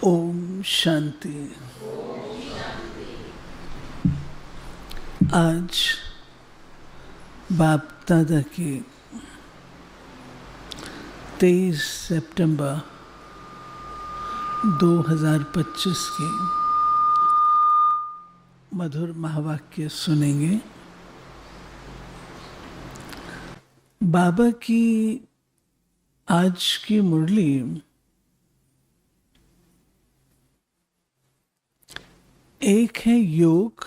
ओम शांति। आज बाप दादा की 23 सितंबर 2025 की मधुर महावाक्य सुनेंगे। बाबा की आज की मुरली एक है योग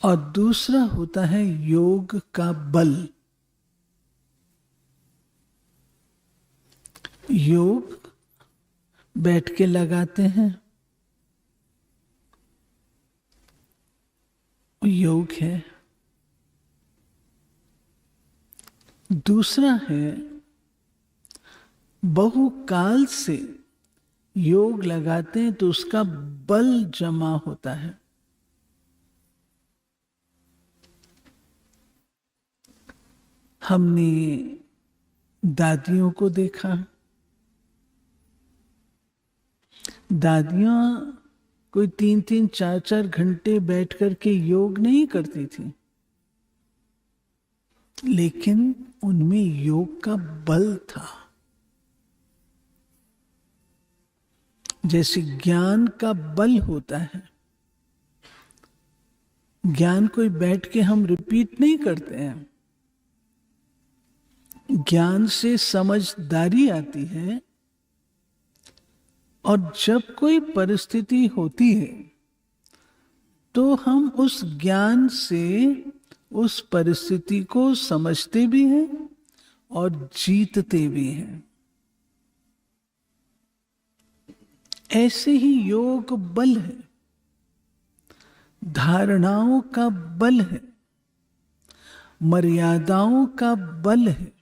और दूसरा होता है योग का बल। योग बैठ के लगाते हैं, योग है। दूसरा है बहुकाल से योग लगाते हैं तो उसका बल जमा होता है। हमने दादियों को देखा, दादियां कोई 3-3, 4-4 घंटे बैठ करके योग नहीं करती थी, लेकिन उनमें योग का बल था। जैसे ज्ञान का बल होता है, ज्ञान कोई बैठ के हम रिपीट नहीं करते हैं। ज्ञान से समझदारी आती है और जब कोई परिस्थिति होती है तो हम उस ज्ञान से उस परिस्थिति को समझते भी हैं और जीतते भी हैं। ऐसे ही योग बल है, धारणाओं का बल है, मर्यादाओं का बल है।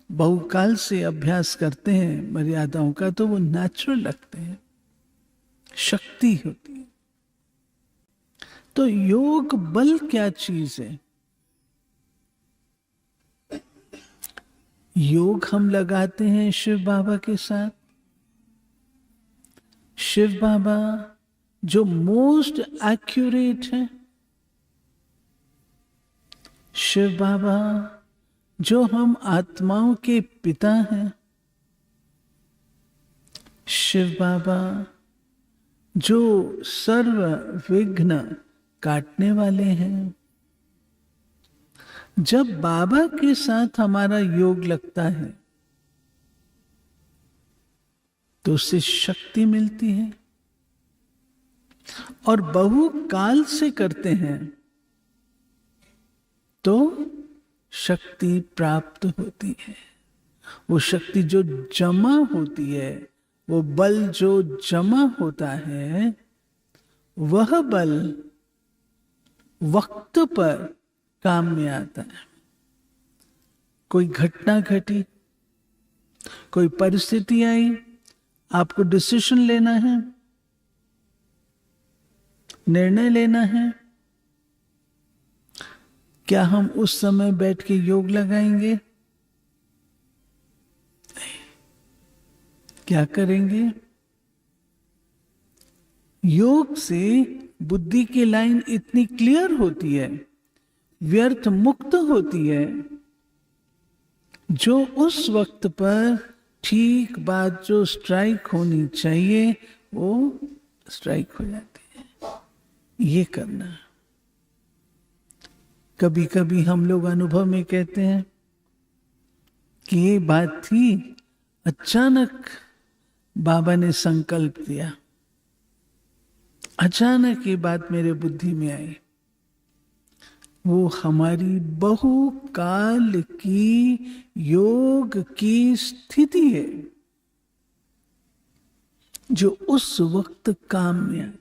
बहुकाल से अभ्यास करते हैं मर्यादाओं का तो वो नेचुरल लगते हैं, शक्ति होती है। तो योग बल क्या चीज है? योग हम लगाते हैं शिव बाबा के साथ। शिव बाबा जो मोस्ट एक्यूरेट है, शिव बाबा जो हम आत्माओं के पिता हैं, शिव बाबा जो सर्व विघ्न काटने वाले हैं। जब बाबा के साथ हमारा योग लगता है तो उससे शक्ति मिलती है, और बहुकाल से करते हैं तो शक्ति प्राप्त होती है। वो शक्ति जो जमा होती है, वो बल जो जमा होता है, वह बल वक्त पर काम में आता है। कोई घटना घटी, कोई परिस्थिति आई, आपको डिसीजन लेना है, निर्णय लेना है। क्या हम उस समय बैठ के योग लगाएंगे? नहीं। क्या करेंगे? योग से बुद्धि की लाइन इतनी क्लियर होती है, व्यर्थ मुक्त होती है, जो उस वक्त पर ठीक बात जो स्ट्राइक होनी चाहिए वो स्ट्राइक हो जाती है। ये करना। कभी कभी हम लोग अनुभव में कहते हैं कि ये बात थी, अचानक बाबा ने संकल्प दिया, अचानक ये बात मेरे बुद्धि में आई। वो हमारी बहुकाल की योग की स्थिति है जो उस वक्त काम में आती है।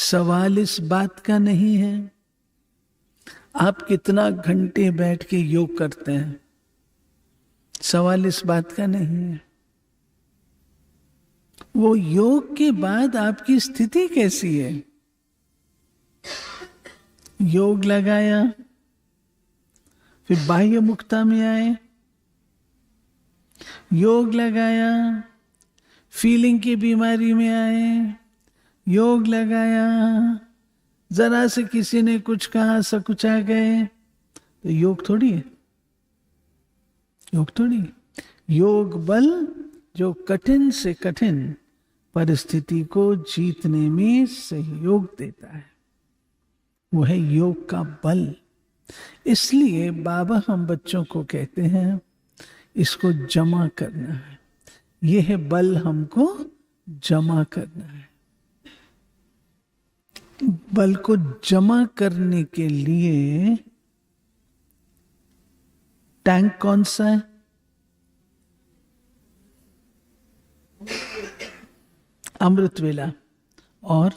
सवाल इस बात का नहीं है आप कितना घंटे बैठ के योग करते हैं, सवाल इस बात का नहीं है वो योग के बाद आपकी स्थिति कैसी है। योग लगाया, फिर बाह्य मुक्ता में आए, योग लगाया, फीलिंग की बीमारी में आए, योग लगाया, जरा से किसी ने कुछ कहा सकुचा गए, तो योग थोड़ी है। योग थोड़ी। योग बल जो कठिन से कठिन परिस्थिति को जीतने में सहयोग देता है, वो है योग का बल। इसलिए बाबा हम बच्चों को कहते हैं इसको जमा करना है, ये है बल, हमको जमा करना है। बल को जमा करने के लिए टैंक कौन सा है? अमृत वेला। और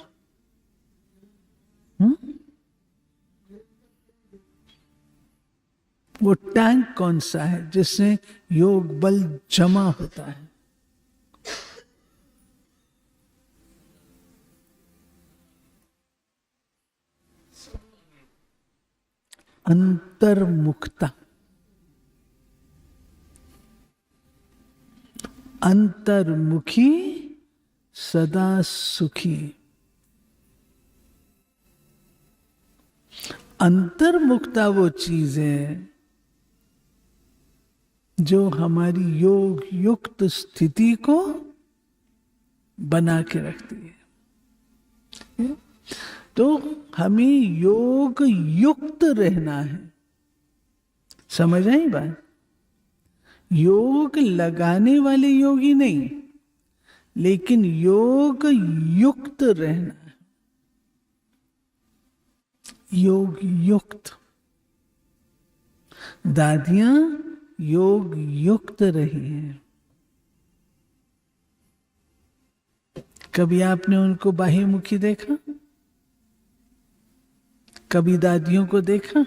वो टैंक कौन सा है जिससे योग बल जमा होता है? अंतर्मुखता। अंतर्मुखी सदा सुखी। अंतर्मुखता वो चीज है जो हमारी योग युक्त स्थिति को बना के रखती है। तो हमें योग युक्त रहना है। समझ आई बात? योग लगाने वाले योगी नहीं, लेकिन योग युक्त रहना है। योग युक्त। दादियां योग युक्त रही हैं। कभी आपने उनको बाह्यमुखी देखा? कभी दादियों को देखा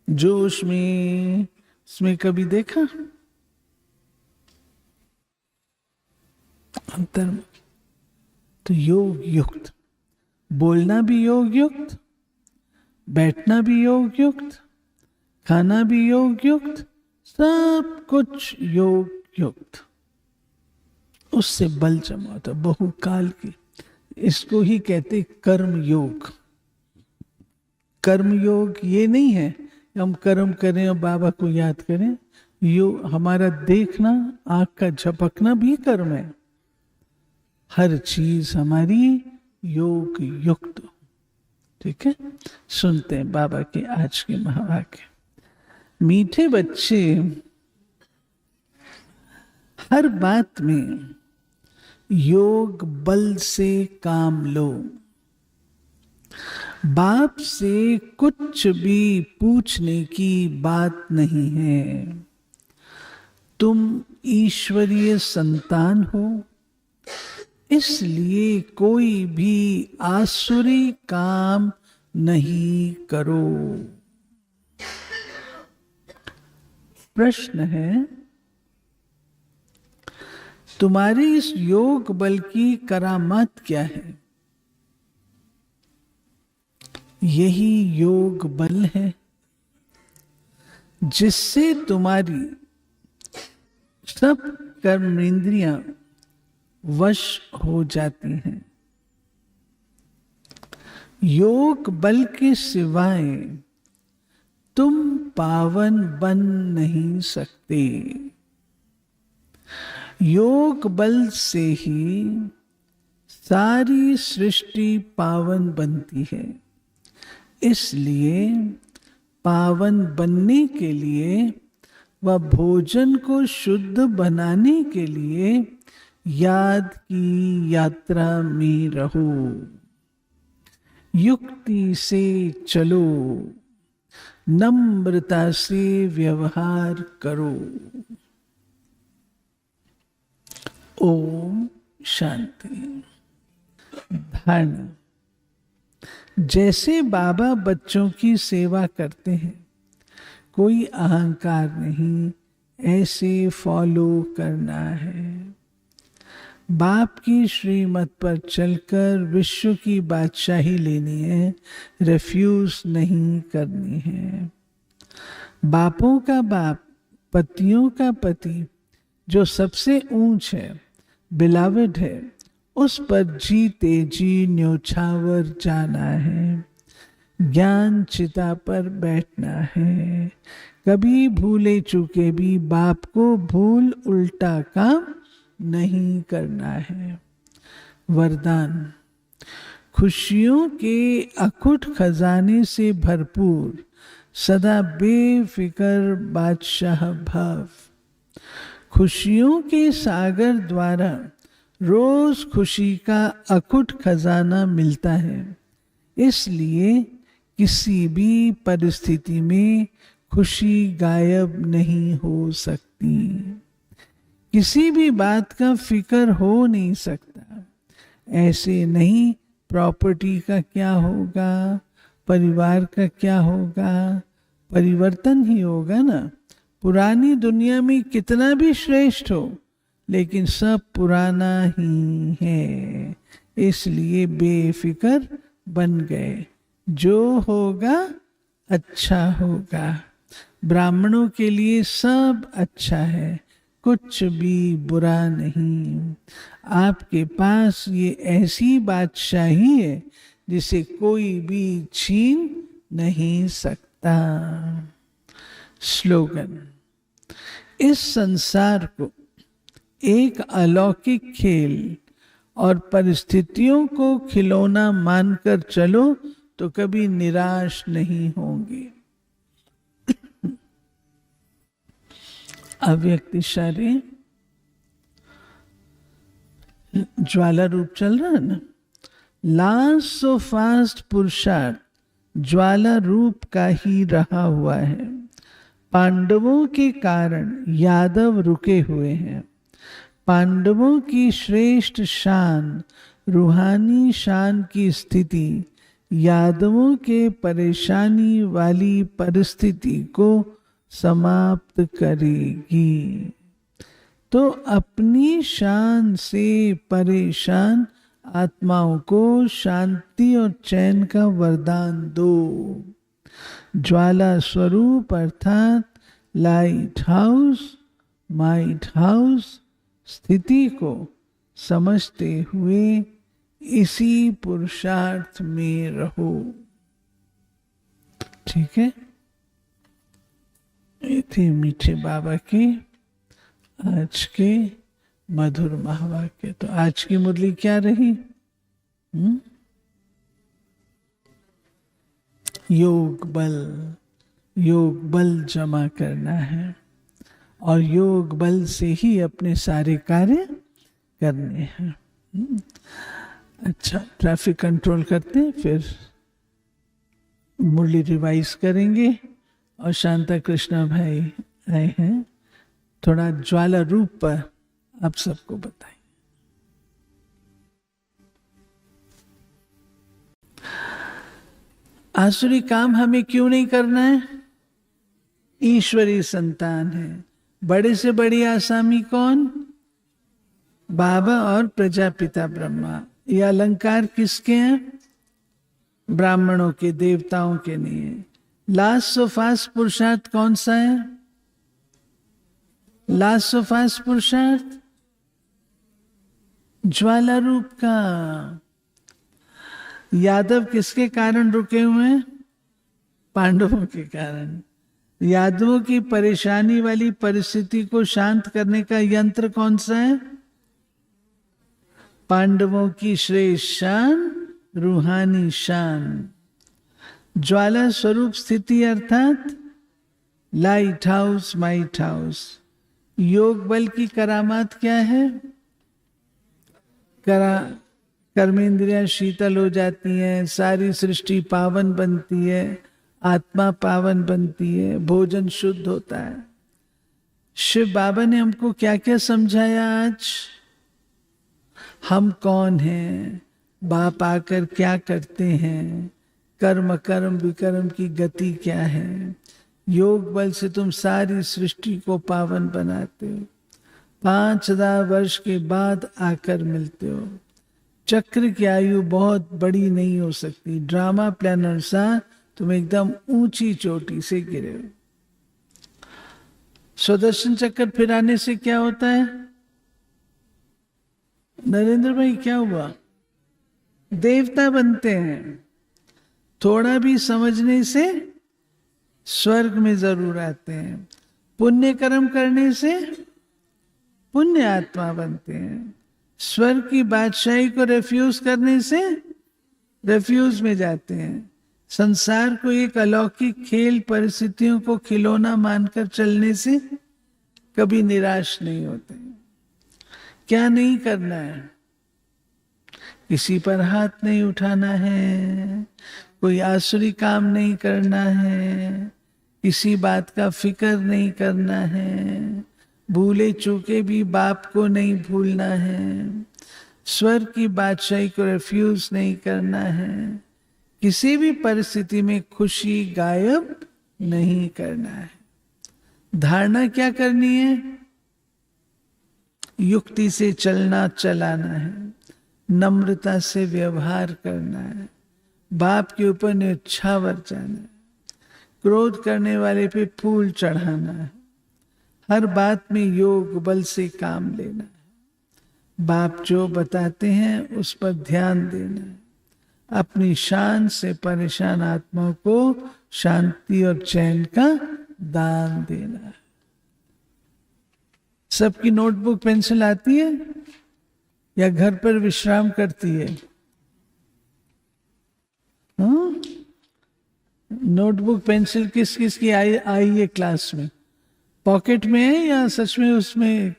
जोश में, उसमें कभी देखा? अंतर। तो योग युक्त, बोलना भी योग युक्त, बैठना भी योग युक्त, खाना भी योग युक्त, सब कुछ योग युक्त। उससे बल जमा होता, बहुकाल की। इसको ही कहते कर्म योग। कर्म योग ये नहीं है कि हम कर्म करें और बाबा को याद करें। हमारा देखना, आंख का झपकना भी कर्म है। हर चीज हमारी योग युक्त। ठीक है, सुनते हैं बाबा के आज के महावाक्य। मीठे बच्चे, हर बात में योग बल से काम लो। बाप से कुछ भी पूछने की बात नहीं है। तुम ईश्वरीय संतान हो, इसलिए कोई भी आसुरी काम नहीं करो। प्रश्न है, तुम्हारे इस योग बल की करामात क्या है? यही योग बल है जिससे तुम्हारी सब कर्मेंद्रियां वश हो जाती हैं। योग बल के सिवाय तुम पावन बन नहीं सकते। योग बल से ही सारी सृष्टि पावन बनती है। इसलिए पावन बनने के लिए व भोजन को शुद्ध बनाने के लिए याद की यात्रा में रहो। युक्ति से चलो, नम्रता से व्यवहार करो। ओम शांति। धारणा। जैसे बाबा बच्चों की सेवा करते हैं, कोई अहंकार नहीं, ऐसे फॉलो करना है। बाप की श्रीमत पर चलकर विश्व की बादशाही लेनी है, रिफ्यूज नहीं करनी है। बापों का बाप, पतियों का पति, जो सबसे ऊंच है, बिलावड है, उस पर जीते जी न्योछावर जाना है, ज्ञान चिता पर बैठना है। कभी भूले चूके भी बाप को भूल उल्टा काम नहीं करना है। वरदान। खुशियों के अकुट खजाने से भरपूर सदा बेफिकर बादशाह भव। खुशियों के सागर द्वारा रोज खुशी का अकुट खजाना मिलता है, इसलिए किसी भी परिस्थिति में खुशी गायब नहीं हो सकती। किसी भी बात का फिक्र हो नहीं सकता। ऐसे नहीं प्रॉपर्टी का क्या होगा, परिवार का क्या होगा, परिवर्तन ही होगा ना। पुरानी दुनिया में कितना भी श्रेष्ठ हो, लेकिन सब पुराना ही है, इसलिए बेफिक्र बन गए। जो होगा अच्छा होगा। ब्राह्मणों के लिए सब अच्छा है, कुछ भी बुरा नहीं। आपके पास ये ऐसी बादशाही है जिसे कोई भी छीन नहीं सकता। स्लोगन। इस संसार को एक अलौकिक खेल और परिस्थितियों को खिलौना मानकर चलो तो कभी निराश नहीं होंगे। अव्यक्त इशारे ज्वाला रूप चल रहा है ना। लास्ट सो फास्ट पुरुषार्थ ज्वाला रूप का ही रहा हुआ है। पांडवों के कारण यादव रुके हुए हैं। पांडवों की श्रेष्ठ शान, रूहानी शान की स्थिति यादवों के परेशानी वाली परिस्थिति को समाप्त करेगी। तो अपनी शान से परेशान आत्माओं को शांति और चैन का वरदान दो। ज्वाला स्वरूप अर्थात लाइट हाउस, माइट हाउस स्थिति को समझते हुए इसी पुरुषार्थ में रहो। ठीक है। ये थे मीठे बाबा के आज के मधुर महावाक्य। तो आज की मुरली क्या रही? योग बल जमा करना है और योग बल से ही अपने सारे कार्य करने हैं। अच्छा, ट्रैफिक कंट्रोल करते हैं, फिर मुरली रिवाइज करेंगे। और शांता कृष्णा भाई आए हैं, थोड़ा ज्वाला रूप पर आप सबको बताएं। आसुरी काम हमें क्यों नहीं करना है? ईश्वरी संतान है। बड़े से बड़ी आसामी कौन? बाबा और प्रजापिता ब्रह्मा। ये अलंकार किसके हैं? ब्राह्मणों के, देवताओं के नहीं है। लास्ट ऑफ फास्ट पुरुषार्थ कौन सा है? लास्ट ऑफ फास्ट पुरुषार्थ ज्वाला रूप का। यादव किसके कारण रुके हुए हैं? पांडवों के कारण। यादवों की परेशानी वाली परिस्थिति को शांत करने का यंत्र कौन सा है? पांडवों की श्रेष्ठ शान, रूहानी शान। ज्वाला स्वरूप स्थिति अर्थात लाइट हाउस, माइट हाउस। योग बल की करामात क्या है? कर्मेंद्रियां शीतल हो जाती हैं, सारी सृष्टि पावन बनती है, आत्मा पावन बनती है, भोजन शुद्ध होता है। शिव बाबा ने हमको क्या क्या समझाया आज? हम कौन हैं, बाप आकर क्या करते हैं, कर्म विकर्म की गति क्या है। योग बल से तुम सारी सृष्टि को पावन बनाते हो। 5000 वर्ष के बाद आकर मिलते हो। चक्र की आयु बहुत बड़ी नहीं हो सकती। ड्रामा प्लानर सा तुम एकदम ऊंची चोटी से गिरे हो। सुदर्शन चक्र फिराने से क्या होता है नरेंद्र भाई, क्या हुआ? देवता बनते हैं। थोड़ा भी समझने से स्वर्ग में जरूर आते हैं। पुण्य कर्म करने से पुण्य आत्मा बनते हैं। स्वर्ग की बादशाही को रिफ्यूज करने से रिफ्यूज में जाते हैं। संसार को एक अलौकिक खेल, परिस्थितियों को खिलौना मानकर चलने से कभी निराश नहीं होते। क्या नहीं करना है? किसी पर हाथ नहीं उठाना है, कोई आसुरी काम नहीं करना है, किसी बात का फिक्र नहीं करना है, भूले चूके भी बाप को नहीं भूलना है, स्वर्ग की बादशाही को रिफ्यूज नहीं करना है, किसी भी परिस्थिति में खुशी गायब नहीं करना है। धारणा क्या करनी है? युक्ति से चलना चलाना है, नम्रता से व्यवहार करना है, बाप के ऊपर न्योछावर जाना है, क्रोध करने वाले पे फूल चढ़ाना है, हर बात में योग बल से काम लेना है, बाप जो बताते हैं उस पर ध्यान देना है, अपनी शान से परेशान आत्मा को शांति और चैन का दान देना है। सबकी नोटबुक पेंसिल आती है या घर पर विश्राम करती है? हाँ? नोटबुक पेंसिल किस किस की आई है क्लास में? पॉकेट में है या सच में उसमें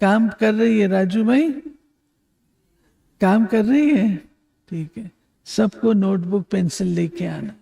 काम कर रही है? राजू भाई काम कर रही है? ठीक है, सबको नोटबुक पेंसिल लेके आना।